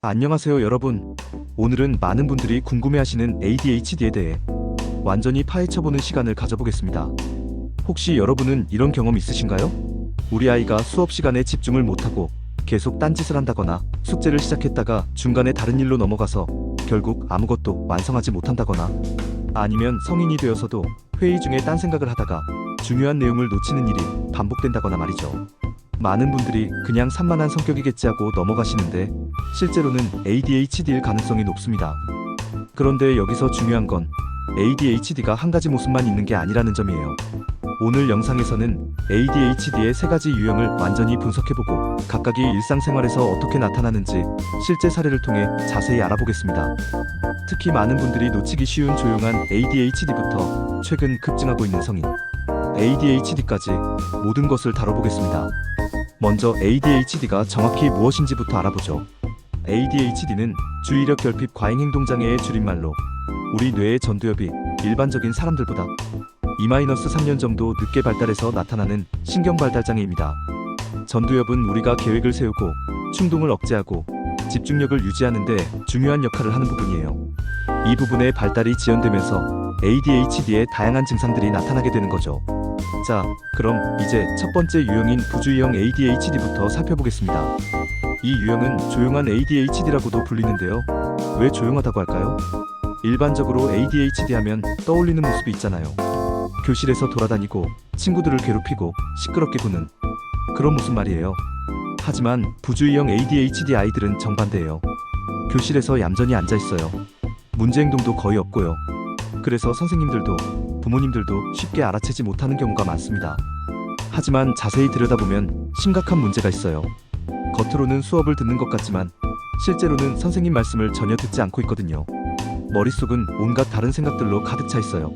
안녕하세요 여러분. 오늘은 많은 분들이 궁금해하시는 ADHD에 대해 완전히 파헤쳐보는 시간을 가져보겠습니다. 혹시 여러분은 이런 경험 있으신가요? 우리 아이가 수업 시간에 집중을 못하고 계속 딴짓을 한다거나 숙제를 시작했다가 중간에 다른 일로 넘어가서 결국 아무것도 완성하지 못한다거나 아니면 성인이 되어서도 회의 중에 딴 생각을 하다가 중요한 내용을 놓치는 일이 반복된다거나 말이죠. 많은 분들이 그냥 산만한 성격이겠지 하고 넘어가시는데 실제로는 ADHD일 가능성이 높습니다. 그런데 여기서 중요한 건 ADHD가 한 가지 모습만 있는 게 아니라는 점이에요. 오늘 영상에서는 ADHD의 세 가지 유형을 완전히 분석해보고 각각이 일상생활에서 어떻게 나타나는지 실제 사례를 통해 자세히 알아보겠습니다. 특히 많은 분들이 놓치기 쉬운 조용한 ADHD부터 최근 급증하고 있는 성인 ADHD까지 모든 것을 다뤄보겠습니다. 먼저 ADHD가 정확히 무엇인지부터 알아보죠. ADHD는 주의력 결핍 과잉행동장애의 줄임말로 우리 뇌의 전두엽이 일반적인 사람들보다 2-3년 정도 늦게 발달해서 나타나는 신경발달장애입니다. 전두엽은 우리가 계획을 세우고 충동을 억제하고 집중력을 유지하는 데 중요한 역할을 하는 부분이에요. 이 부분의 발달이 지연되면서 ADHD의 다양한 증상들이 나타나게 되는 거죠. 자, 그럼 이제 첫 번째 유형인 부주의형 ADHD부터 살펴보겠습니다. 이 유형은 조용한 ADHD라고도 불리는데요. 왜 조용하다고 할까요? 일반적으로 ADHD 하면 떠올리는 모습이 있잖아요. 교실에서 돌아다니고 친구들을 괴롭히고 시끄럽게 구는 그런 모습 말이에요. 하지만 부주의형 ADHD 아이들은 정반대예요. 교실에서 얌전히 앉아있어요. 문제 행동도 거의 없고요. 그래서 선생님들도 부모님들도 쉽게 알아채지 못하는 경우가 많습니다. 하지만 자세히 들여다보면 심각한 문제가 있어요. 겉으로는 수업을 듣는 것 같지만 실제로는 선생님 말씀을 전혀 듣지 않고 있거든요. 머릿속은 온갖 다른 생각들로 가득 차 있어요.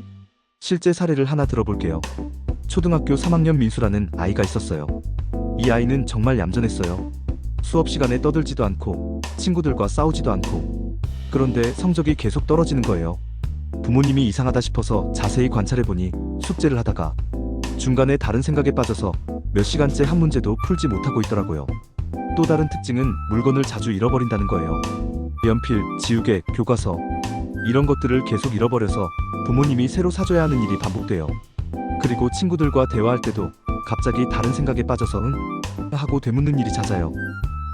실제 사례를 하나 들어볼게요. 초등학교 3학년 민수라는 아이가 있었어요. 이 아이는 정말 얌전했어요. 수업 시간에 떠들지도 않고 친구들과 싸우지도 않고 그런데 성적이 계속 떨어지는 거예요. 부모님이 이상하다 싶어서 자세히 관찰해보니 숙제를 하다가 중간에 다른 생각에 빠져서 몇 시간째 한 문제도 풀지 못하고 있더라고요. 또 다른 특징은 물건을 자주 잃어버린다는 거예요. 연필, 지우개, 교과서 이런 것들을 계속 잃어버려서 부모님이 새로 사줘야 하는 일이 반복돼요. 그리고 친구들과 대화할 때도 갑자기 다른 생각에 빠져서 하고 되묻는 일이 잦아요.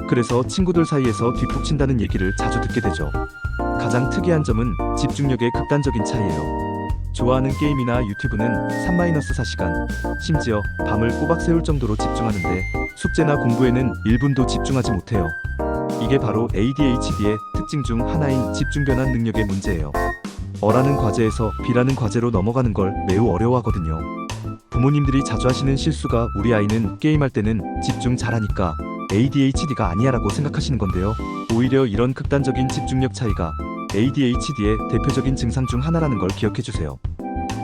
그래서 친구들 사이에서 뒷북친다는 얘기를 자주 듣게 되죠. 가장 특이한 점은 집중력의 극단적인 차이예요. 좋아하는 게임이나 유튜브는 3-4시간, 심지어 밤을 꼬박 새울 정도로 집중하는데 숙제나 공부에는 1분도 집중하지 못해요. 이게 바로 ADHD의 특징 중 하나인 집중변환 능력의 문제예요. 어라는 과제에서 B라는 과제로 넘어가는 걸 매우 어려워하거든요. 부모님들이 자주 하시는 실수가 우리 아이는 게임할 때는 집중 잘하니까 ADHD가 아니야 라고 생각하시는 건데요. 오히려 이런 극단적인 집중력 차이가 ADHD의 대표적인 증상 중 하나라는 걸 기억해주세요.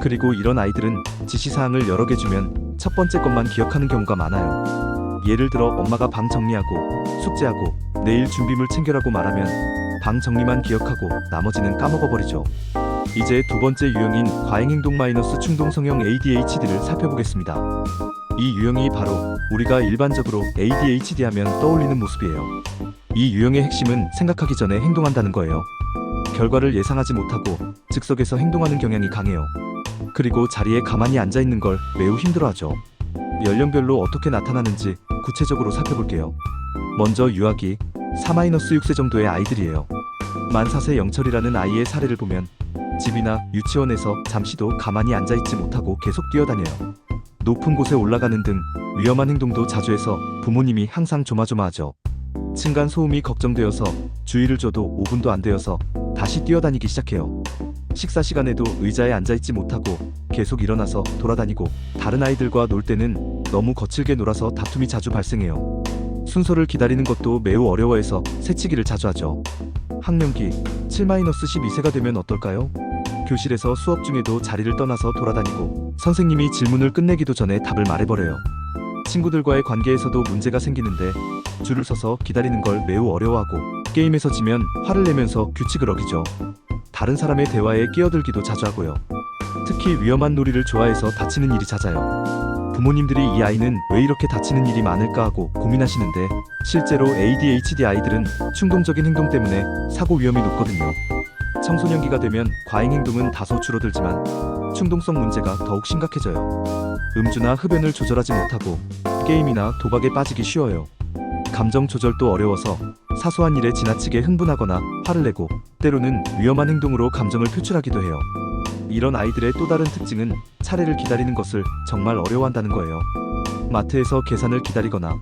그리고 이런 아이들은 지시사항을 여러 개 주면 첫 번째 것만 기억하는 경우가 많아요. 예를 들어 엄마가 방 정리하고 숙제하고 내일 준비물 챙겨라고 말하면 방 정리만 기억하고 나머지는 까먹어버리죠. 이제 두 번째 유형인 과잉행동 - 충동성형 ADHD를 살펴보겠습니다. 이 유형이 바로 우리가 일반적으로 ADHD 하면 떠올리는 모습이에요. 이 유형의 핵심은 생각하기 전에 행동한다는 거예요. 결과를 예상하지 못하고 즉석에서 행동하는 경향이 강해요. 그리고 자리에 가만히 앉아있는 걸 매우 힘들어하죠. 연령별로 어떻게 나타나는지 구체적으로 살펴볼게요. 먼저 유아기 4-6세 정도의 아이들이에요. 만 4세 영철이라는 아이의 사례를 보면 집이나 유치원에서 잠시도 가만히 앉아있지 못하고 계속 뛰어다녀요. 높은 곳에 올라가는 등 위험한 행동도 자주 해서 부모님이 항상 조마조마하죠. 층간 소음이 걱정되어서 주의를 줘도 5분도 안 되어서 다시 뛰어다니기 시작해요. 식사 시간에도 의자에 앉아있지 못하고 계속 일어나서 돌아다니고 다른 아이들과 놀 때는 너무 거칠게 놀아서 다툼이 자주 발생해요. 순서를 기다리는 것도 매우 어려워해서 새치기를 자주 하죠. 학령기 7-12세가 되면 어떨까요? 교실에서 수업 중에도 자리를 떠나서 돌아다니고 선생님이 질문을 끝내기도 전에 답을 말해버려요. 친구들과의 관계에서도 문제가 생기는데 줄을 서서 기다리는 걸 매우 어려워하고 게임에서 지면 화를 내면서 규칙을 어기죠. 다른 사람의 대화에 끼어들기도 자주 하고요. 특히 위험한 놀이를 좋아해서 다치는 일이 잦아요. 부모님들이 이 아이는 왜 이렇게 다치는 일이 많을까 하고 고민하시는데, 실제로 ADHD 아이들은 충동적인 행동 때문에 사고 위험이 높거든요. 청소년기가 되면 과잉 행동은 다소 줄어들지만 충동성 문제가 더욱 심각해져요. 음주나 흡연을 조절하지 못하고 게임이나 도박에 빠지기 쉬워요. 감정 조절도 어려워서 사소한 일에 지나치게 흥분하거나 화를 내고, 때로는 위험한 행동으로 감정을 표출하기도 해요. 이런 아이들의 또 다른 특징은 차례를 기다리는 것을 정말 어려워한다는 거예요. 마트에서 계산을 기다리거나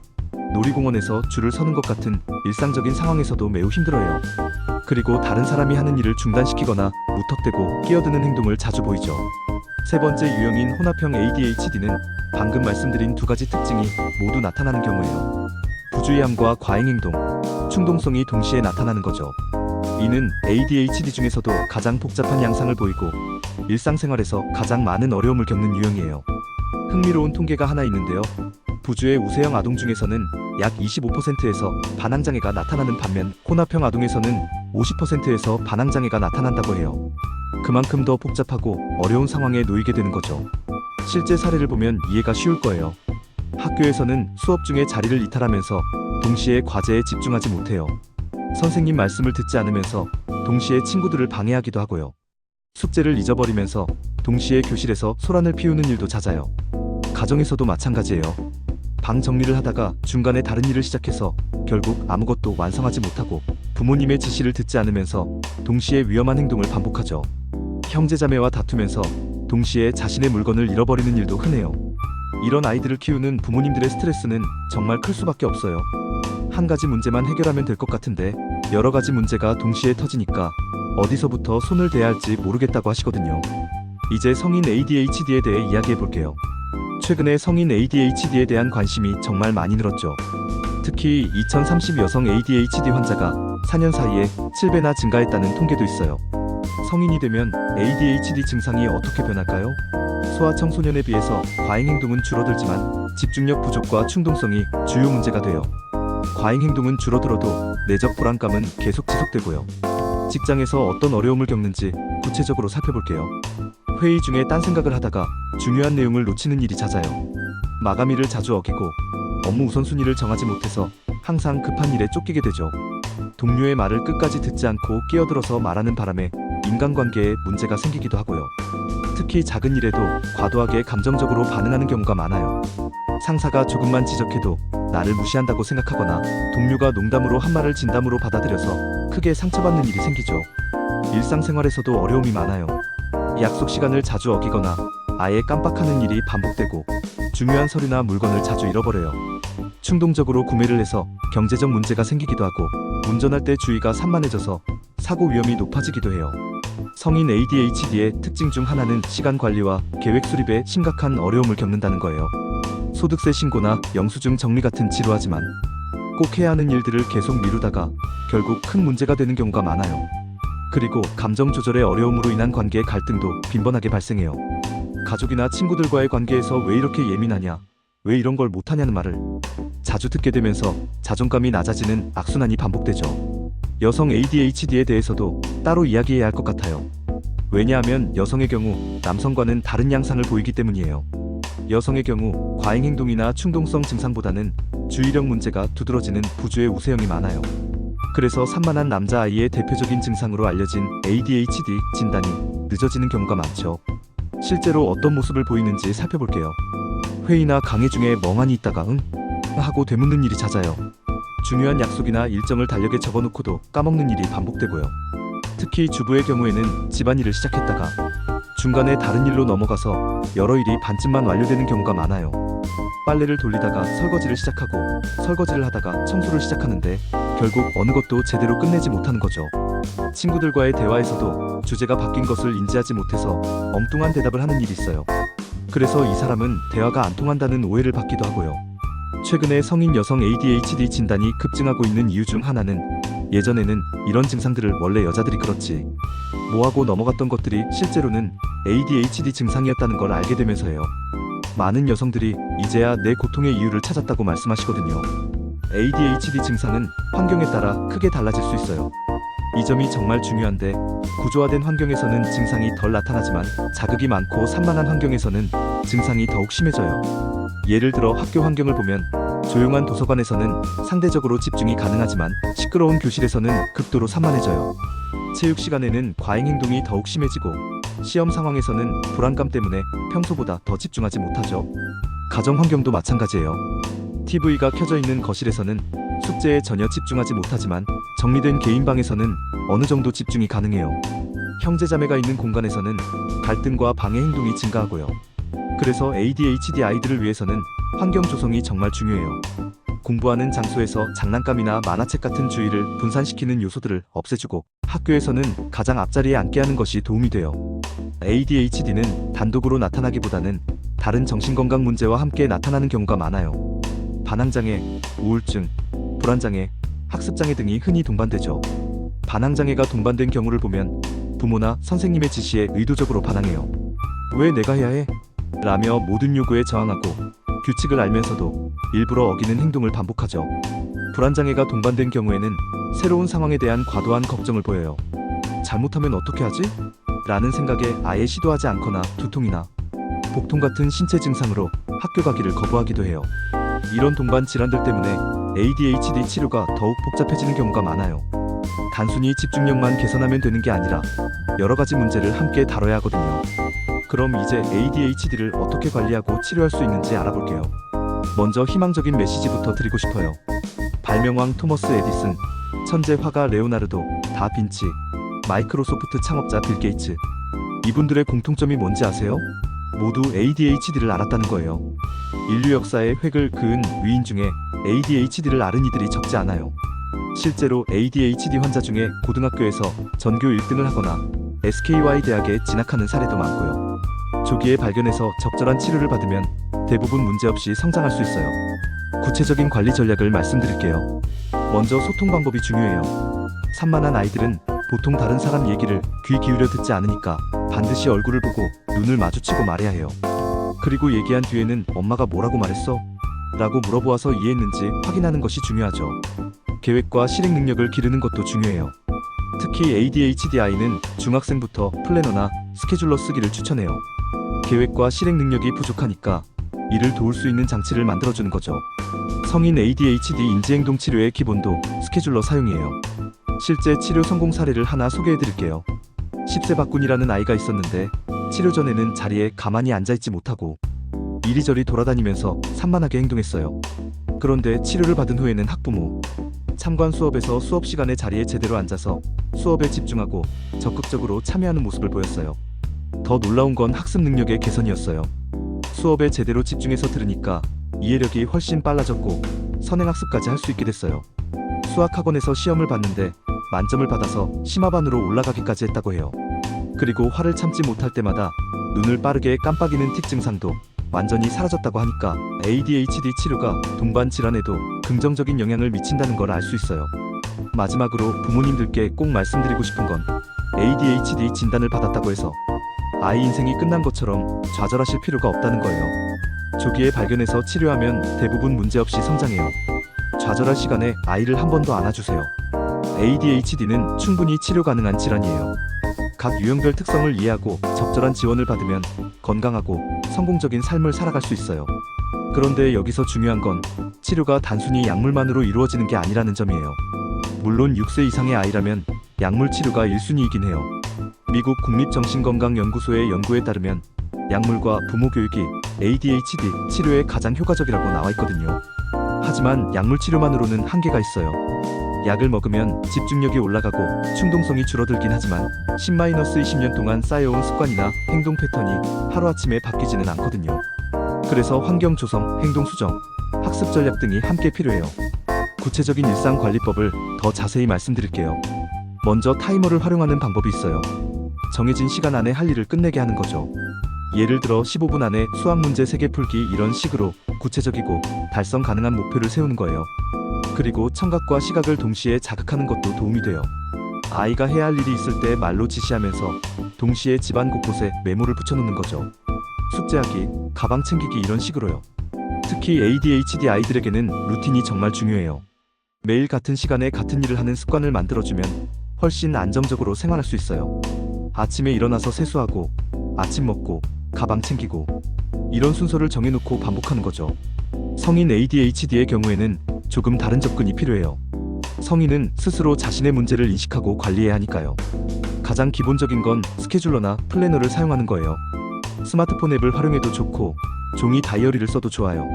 놀이공원에서 줄을 서는 것 같은 일상적인 상황에서도 매우 힘들어해요. 그리고 다른 사람이 하는 일을 중단시키거나 무턱대고 끼어드는 행동을 자주 보이죠. 세 번째 유형인 혼합형 ADHD는 방금 말씀드린 두 가지 특징이 모두 나타나는 경우예요. 부주의함과 과잉 행동, 충동성이 동시에 나타나는 거죠. 이는 ADHD 중에서도 가장 복잡한 양상을 보이고 일상생활에서 가장 많은 어려움을 겪는 유형이에요. 흥미로운 통계가 하나 있는데요. 부주의 우세형 아동 중에서는 약 25%에서 반항장애가 나타나는 반면, 혼합형 아동에서는 50%에서 반항장애가 나타난다고 해요. 그만큼 더 복잡하고 어려운 상황에 놓이게 되는 거죠. 실제 사례를 보면 이해가 쉬울 거예요. 학교에서는 수업 중에 자리를 이탈하면서 동시에 과제에 집중하지 못해요. 선생님 말씀을 듣지 않으면서 동시에 친구들을 방해하기도 하고요. 숙제를 잊어버리면서 동시에 교실에서 소란을 피우는 일도 잦아요. 가정에서도 마찬가지예요. 방 정리를 하다가 중간에 다른 일을 시작해서 결국 아무것도 완성하지 못하고, 부모님의 지시를 듣지 않으면서 동시에 위험한 행동을 반복하죠. 형제자매와 다투면서 동시에 자신의 물건을 잃어버리는 일도 흔해요. 이런 아이들을 키우는 부모님들의 스트레스는 정말 클 수밖에 없어요. 한 가지 문제만 해결하면 될 것 같은데 여러 가지 문제가 동시에 터지니까 어디서부터 손을 대야 할지 모르겠다고 하시거든요. 이제 성인 ADHD에 대해 이야기해 볼게요. 최근에 성인 ADHD에 대한 관심이 정말 많이 늘었죠. 특히 2030 여성 ADHD 환자가 4년 사이에 7배나 증가했다는 통계도 있어요. 성인이 되면 ADHD 증상이 어떻게 변할까요? 소아청소년에 비해서 과잉 행동은 줄어들지만 집중력 부족과 충동성이 주요 문제가 돼요. 과잉 행동은 줄어들어도 내적 불안감은 계속 지속되고요. 직장에서 어떤 어려움을 겪는지 구체적으로 살펴볼게요. 회의 중에 딴 생각을 하다가 중요한 내용을 놓치는 일이 잦아요. 마감일을 자주 어기고 업무 우선순위를 정하지 못해서 항상 급한 일에 쫓기게 되죠. 동료의 말을 끝까지 듣지 않고 끼어들어서 말하는 바람에 인간관계에 문제가 생기기도 하고요. 특히 작은 일에도 과도하게 감정적으로 반응하는 경우가 많아요. 상사가 조금만 지적해도 나를 무시한다고 생각하거나, 동료가 농담으로 한 말을 진담으로 받아들여서 크게 상처받는 일이 생기죠. 일상생활에서도 어려움이 많아요. 약속 시간을 자주 어기거나 아예 깜빡하는 일이 반복되고, 중요한 서류나 물건을 자주 잃어버려요. 충동적으로 구매를 해서 경제적 문제가 생기기도 하고, 운전할 때 주의가 산만해져서 사고 위험이 높아지기도 해요. 성인 ADHD의 특징 중 하나는 시간 관리와 계획 수립에 심각한 어려움을 겪는다는 거예요. 소득세 신고나 영수증 정리 같은 지루하지만 꼭 해야 하는 일들을 계속 미루다가 결국 큰 문제가 되는 경우가 많아요. 그리고 감정 조절의 어려움으로 인한 관계 갈등도 빈번하게 발생해요. 가족이나 친구들과의 관계에서 왜 이렇게 예민하냐, 왜 이런 걸 못하냐는 말을 자주 듣게 되면서 자존감이 낮아지는 악순환이 반복되죠. 여성 ADHD에 대해서도 따로 이야기해야 할 것 같아요. 왜냐하면 여성의 경우 남성과는 다른 양상을 보이기 때문이에요. 여성의 경우 과잉 행동이나 충동성 증상보다는 주의력 문제가 두드러지는 부주의 우세형이 많아요. 그래서 산만한 남자아이의 대표적인 증상으로 알려진 ADHD 진단이 늦어지는 경우가 많죠. 실제로 어떤 모습을 보이는지 살펴볼게요. 회의나 강의 중에 멍하니 있다가 응? 하고 되묻는 일이 잦아요. 중요한 약속이나 일정을 달력에 적어놓고도 까먹는 일이 반복되고요. 특히 주부의 경우에는 집안일을 시작했다가 중간에 다른 일로 넘어가서 여러 일이 반쯤만 완료되는 경우가 많아요. 빨래를 돌리다가 설거지를 시작하고, 설거지를 하다가 청소를 시작하는데 결국 어느 것도 제대로 끝내지 못하는 거죠. 친구들과의 대화에서도 주제가 바뀐 것을 인지하지 못해서 엉뚱한 대답을 하는 일이 있어요. 그래서 이 사람은 대화가 안 통한다는 오해를 받기도 하고요. 최근에 성인 여성 ADHD 진단이 급증하고 있는 이유 중 하나는, 예전에는 이런 증상들을 원래 여자들이 그렇지 뭐하고 넘어갔던 것들이 실제로는 ADHD 증상이었다는 걸 알게 되면서예요. 많은 여성들이 이제야 내 고통의 이유를 찾았다고 말씀하시거든요. ADHD 증상은 환경에 따라 크게 달라질 수 있어요. 이 점이 정말 중요한데, 구조화된 환경에서는 증상이 덜 나타나지만 자극이 많고 산만한 환경에서는 증상이 더욱 심해져요. 예를 들어 학교 환경을 보면 조용한 도서관에서는 상대적으로 집중이 가능하지만 시끄러운 교실에서는 극도로 산만해져요. 체육 시간에는 과잉 행동이 더욱 심해지고 시험 상황에서는 불안감 때문에 평소보다 더 집중하지 못하죠. 가정 환경도 마찬가지예요. TV가 켜져 있는 거실에서는 숙제에 전혀 집중하지 못하지만 정리된 개인 방에서는 어느 정도 집중이 가능해요. 형제자매가 있는 공간에서는 갈등과 방해 행동이 증가하고요. 그래서 ADHD 아이들을 위해서는 환경 조성이 정말 중요해요. 공부하는 장소에서 장난감이나 만화책 같은 주의를 분산시키는 요소들을 없애주고 학교에서는 가장 앞자리에 앉게 하는 것이 도움이 돼요. ADHD는 단독으로 나타나기보다는 다른 정신건강 문제와 함께 나타나는 경우가 많아요. 반항장애, 우울증, 불안장애, 학습장애 등이 흔히 동반되죠. 반항장애가 동반된 경우를 보면 부모나 선생님의 지시에 의도적으로 반항해요. 왜 내가 해야 해? 라며 모든 요구에 저항하고 규칙을 알면서도 일부러 어기는 행동을 반복하죠. 불안장애가 동반된 경우에는 새로운 상황에 대한 과도한 걱정을 보여요. 잘못하면 어떻게 하지? 라는 생각에 아예 시도하지 않거나 두통이나 복통 같은 신체 증상으로 학교 가기를 거부하기도 해요. 이런 동반 질환들 때문에 ADHD 치료가 더욱 복잡해지는 경우가 많아요. 단순히 집중력만 개선하면 되는 게 아니라 여러 가지 문제를 함께 다뤄야 하거든요. 그럼 이제 ADHD를 어떻게 관리하고 치료할 수 있는지 알아볼게요. 먼저 희망적인 메시지부터 드리고 싶어요. 발명왕 토머스 에디슨, 천재 화가 레오나르도 다빈치, 마이크로소프트 창업자 빌 게이츠. 이분들의 공통점이 뭔지 아세요? 모두 ADHD를 앓았다는 거예요. 인류 역사의 획을 그은 위인 중에 ADHD를 앓은 이들이 적지 않아요. 실제로 ADHD 환자 중에 고등학교에서 전교 1등을 하거나 SKY 대학에 진학하는 사례도 많고요. 조기에 발견해서 적절한 치료를 받으면 대부분 문제없이 성장할 수 있어요. 구체적인 관리 전략을 말씀드릴게요. 먼저 소통 방법이 중요해요. 산만한 아이들은 보통 다른 사람 얘기를 귀 기울여 듣지 않으니까 반드시 얼굴을 보고 눈을 마주치고 말해야 해요. 그리고 얘기한 뒤에는 엄마가 뭐라고 말했어? 라고 물어보아서 이해했는지 확인하는 것이 중요하죠. 계획과 실행 능력을 기르는 것도 중요해요. 특히 ADHD 아이는 중학생부터 플래너나 스케줄러 쓰기를 추천해요. 계획과 실행 능력이 부족하니까 이를 도울 수 있는 장치를 만들어주는 거죠. 성인 ADHD 인지행동 치료의 기본도 스케줄러 사용이에요. 실제 치료 성공 사례를 하나 소개해드릴게요. 10세 박군이라는 아이가 있었는데 치료 전에는 자리에 가만히 앉아있지 못하고 이리저리 돌아다니면서 산만하게 행동했어요. 그런데 치료를 받은 후에는 학부모, 참관 수업에서 수업 시간에 자리에 제대로 앉아서 수업에 집중하고 적극적으로 참여하는 모습을 보였어요. 더 놀라운 건 학습 능력의 개선이었어요. 수업에 제대로 집중해서 들으니까 이해력이 훨씬 빨라졌고 선행학습까지 할 수 있게 됐어요. 수학학원에서 시험을 봤는데 만점을 받아서 심화반으로 올라가기까지 했다고 해요. 그리고 화를 참지 못할 때마다 눈을 빠르게 깜빡이는 틱 증상도 완전히 사라졌다고 하니까 ADHD 치료가 동반 질환에도 긍정적인 영향을 미친다는 걸 알 수 있어요. 마지막으로 부모님들께 꼭 말씀드리고 싶은 건 ADHD 진단을 받았다고 해서 아이 인생이 끝난 것처럼 좌절하실 필요가 없다는 거예요. 조기에 발견해서 치료하면 대부분 문제없이 성장해요. 좌절할 시간에 아이를 한 번 더 안아주세요. ADHD는 충분히 치료 가능한 질환이에요. 각 유형별 특성을 이해하고 적절한 지원을 받으면 건강하고 성공적인 삶을 살아갈 수 있어요. 그런데 여기서 중요한 건 치료가 단순히 약물만으로 이루어지는 게 아니라는 점이에요. 물론 6세 이상의 아이라면 약물 치료가 1순위이긴 해요. 미국 국립정신건강연구소의 연구에 따르면 약물과 부모 교육이 ADHD 치료에 가장 효과적이라고 나와 있거든요. 하지만 약물 치료만으로는 한계가 있어요. 약을 먹으면 집중력이 올라가고 충동성이 줄어들긴 하지만 10-20년 동안 쌓여온 습관이나 행동 패턴이 하루아침에 바뀌지는 않거든요. 그래서 환경 조성, 행동 수정, 학습 전략 등이 함께 필요해요. 구체적인 일상 관리법을 더 자세히 말씀드릴게요. 먼저 타이머를 활용하는 방법이 있어요. 정해진 시간 안에 할 일을 끝내게 하는 거죠. 예를 들어 15분 안에 수학 문제 3개 풀기 이런 식으로 구체적이고 달성 가능한 목표를 세우는 거예요. 그리고 청각과 시각을 동시에 자극하는 것도 도움이 돼요. 아이가 해야 할 일이 있을 때 말로 지시하면서 동시에 집안 곳곳에 메모를 붙여놓는 거죠. 숙제하기, 가방 챙기기 이런 식으로요. 특히 ADHD 아이들에게는 루틴이 정말 중요해요. 매일 같은 시간에 같은 일을 하는 습관을 만들어주면 훨씬 안정적으로 생활할 수 있어요. 아침에 일어나서 세수하고 아침 먹고 가방 챙기고 이런 순서를 정해놓고 반복하는 거죠. 성인 ADHD의 경우에는 조금 다른 접근이 필요해요. 성인은 스스로 자신의 문제를 인식하고 관리해야 하니까요. 가장 기본적인 건 스케줄러나 플래너를 사용하는 거예요. 스마트폰 앱을 활용해도 좋고 종이 다이어리를 써도 좋아요.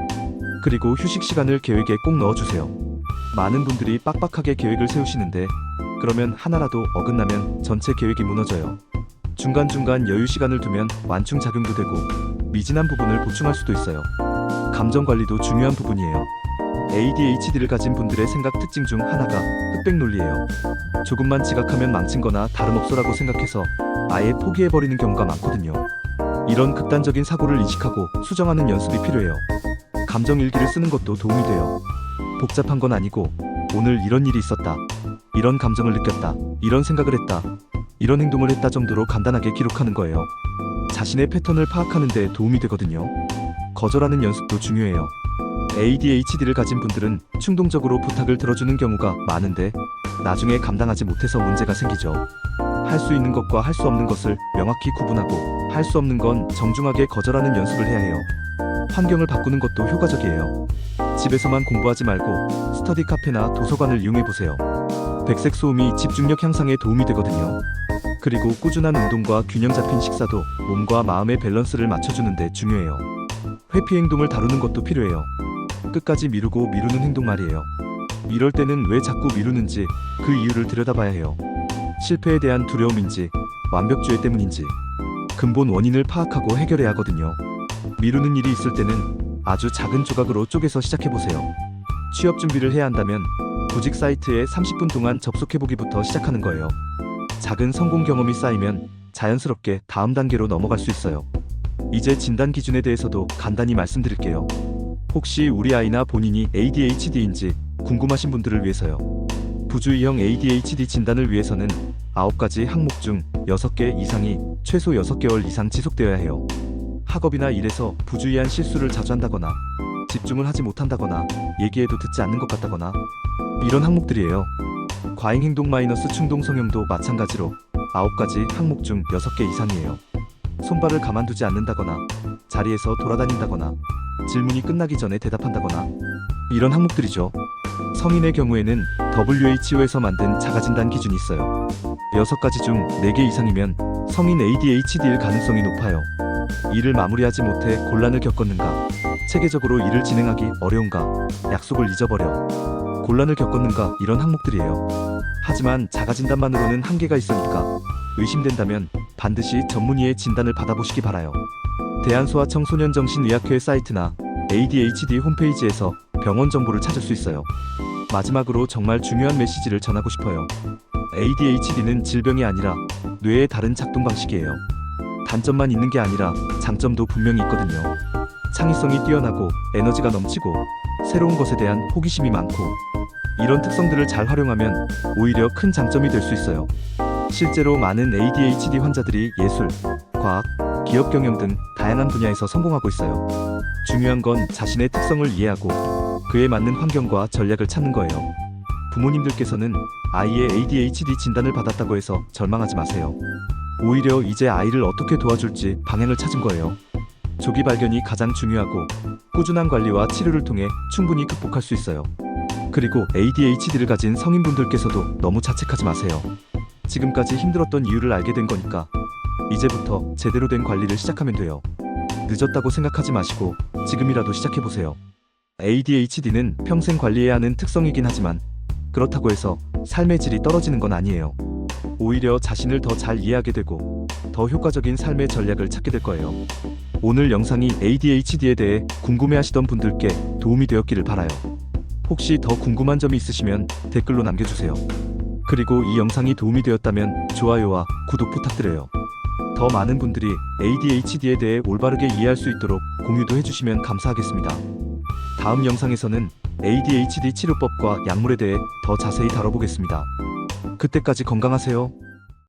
그리고 휴식 시간을 계획에 꼭 넣어주세요. 많은 분들이 빡빡하게 계획을 세우시는데 그러면 하나라도 어긋나면 전체 계획이 무너져요. 중간중간 여유 시간을 두면 완충 작용도 되고 미진한 부분을 보충할 수도 있어요. 감정 관리도 중요한 부분이에요. ADHD를 가진 분들의 생각 특징 중 하나가 흑백 논리예요. 조금만 지각하면 망친 거나 다름없어라고 생각해서 아예 포기해버리는 경우가 많거든요. 이런 극단적인 사고를 인식하고 수정하는 연습이 필요해요. 감정 일기를 쓰는 것도 도움이 돼요. 복잡한 건 아니고 오늘 이런 일이 있었다, 이런 감정을 느꼈다, 이런 생각을 했다, 이런 행동을 했다 정도로 간단하게 기록하는 거예요. 자신의 패턴을 파악하는 데 도움이 되거든요. 거절하는 연습도 중요해요. ADHD를 가진 분들은 충동적으로 부탁을 들어주는 경우가 많은데 나중에 감당하지 못해서 문제가 생기죠. 할 수 있는 것과 할 수 없는 것을 명확히 구분하고 할 수 없는 건 정중하게 거절하는 연습을 해야 해요. 환경을 바꾸는 것도 효과적이에요. 집에서만 공부하지 말고 스터디 카페나 도서관을 이용해보세요. 백색 소음이 집중력 향상에 도움이 되거든요. 그리고 꾸준한 운동과 균형 잡힌 식사도 몸과 마음의 밸런스를 맞춰주는 데 중요해요. 회피 행동을 다루는 것도 필요해요. 끝까지 미루고 미루는 행동 말이에요. 이럴 때는 왜 자꾸 미루는지 그 이유를 들여다봐야 해요. 실패에 대한 두려움인지 완벽주의 때문인지 근본 원인을 파악하고 해결해야 하거든요. 미루는 일이 있을 때는 아주 작은 조각으로 쪼개서 시작해보세요. 취업 준비를 해야 한다면 구직 사이트에 30분 동안 접속해보기부터 시작하는 거예요. 작은 성공 경험이 쌓이면 자연스럽게 다음 단계로 넘어갈 수 있어요. 이제 진단 기준에 대해서도 간단히 말씀드릴게요. 혹시 우리 아이나 본인이 ADHD인지 궁금하신 분들을 위해서요. 부주의형 ADHD 진단을 위해서는 9가지 항목 중 6개 이상이 최소 6개월 이상 지속되어야 해요. 학업이나 일에서 부주의한 실수를 자주 한다거나 집중을 하지 못한다거나 얘기해도 듣지 않는 것 같다거나 이런 항목들이에요. 과잉행동 마이너스 충동 성형도 마찬가지로 9가지 항목 중 6개 이상이에요. 손발을 가만두지 않는다거나 자리에서 돌아다닌다거나 질문이 끝나기 전에 대답한다거나 이런 항목들이죠. 성인의 경우에는 WHO에서 만든 자가진단 기준이 있어요. 6가지 중 4개 이상이면 성인 ADHD일 가능성이 높아요. 일을 마무리하지 못해 곤란을 겪었는가, 체계적으로 일을 진행하기 어려운가, 약속을 잊어버려 곤란을 겪었는가 이런 항목들이에요. 하지만 자가진단만으로는 한계가 있으니까 의심된다면 반드시 전문의의 진단을 받아보시기 바라요. 대한소아청소년정신의학회 사이트나 ADHD 홈페이지에서 병원 정보를 찾을 수 있어요. 마지막으로 정말 중요한 메시지를 전하고 싶어요. ADHD는 질병이 아니라 뇌의 다른 작동 방식이에요. 단점만 있는 게 아니라 장점도 분명히 있거든요. 창의성이 뛰어나고 에너지가 넘치고 새로운 것에 대한 호기심이 많고 이런 특성들을 잘 활용하면 오히려 큰 장점이 될 수 있어요. 실제로 많은 ADHD 환자들이 예술, 과학, 기업 경영 등 다양한 분야에서 성공하고 있어요. 중요한 건 자신의 특성을 이해하고 그에 맞는 환경과 전략을 찾는 거예요. 부모님들께서는 아이의 ADHD 진단을 받았다고 해서 절망하지 마세요. 오히려 이제 아이를 어떻게 도와줄지 방향을 찾은 거예요. 조기 발견이 가장 중요하고 꾸준한 관리와 치료를 통해 충분히 극복할 수 있어요. 그리고 ADHD를 가진 성인분들께서도 너무 자책하지 마세요. 지금까지 힘들었던 이유를 알게 된 거니까 이제부터 제대로 된 관리를 시작하면 돼요. 늦었다고 생각하지 마시고 지금이라도 시작해보세요. ADHD는 평생 관리해야 하는 특성이긴 하지만 그렇다고 해서 삶의 질이 떨어지는 건 아니에요. 오히려 자신을 더 잘 이해하게 되고 더 효과적인 삶의 전략을 찾게 될 거예요. 오늘 영상이 ADHD에 대해 궁금해하시던 분들께 도움이 되었기를 바라요. 혹시 더 궁금한 점이 있으시면 댓글로 남겨주세요. 그리고 이 영상이 도움이 되었다면 좋아요와 구독 부탁드려요. 더 많은 분들이 ADHD에 대해 올바르게 이해할 수 있도록 공유도 해주시면 감사하겠습니다. 다음 영상에서는 ADHD 치료법과 약물에 대해 더 자세히 다뤄보겠습니다. 그때까지 건강하세요.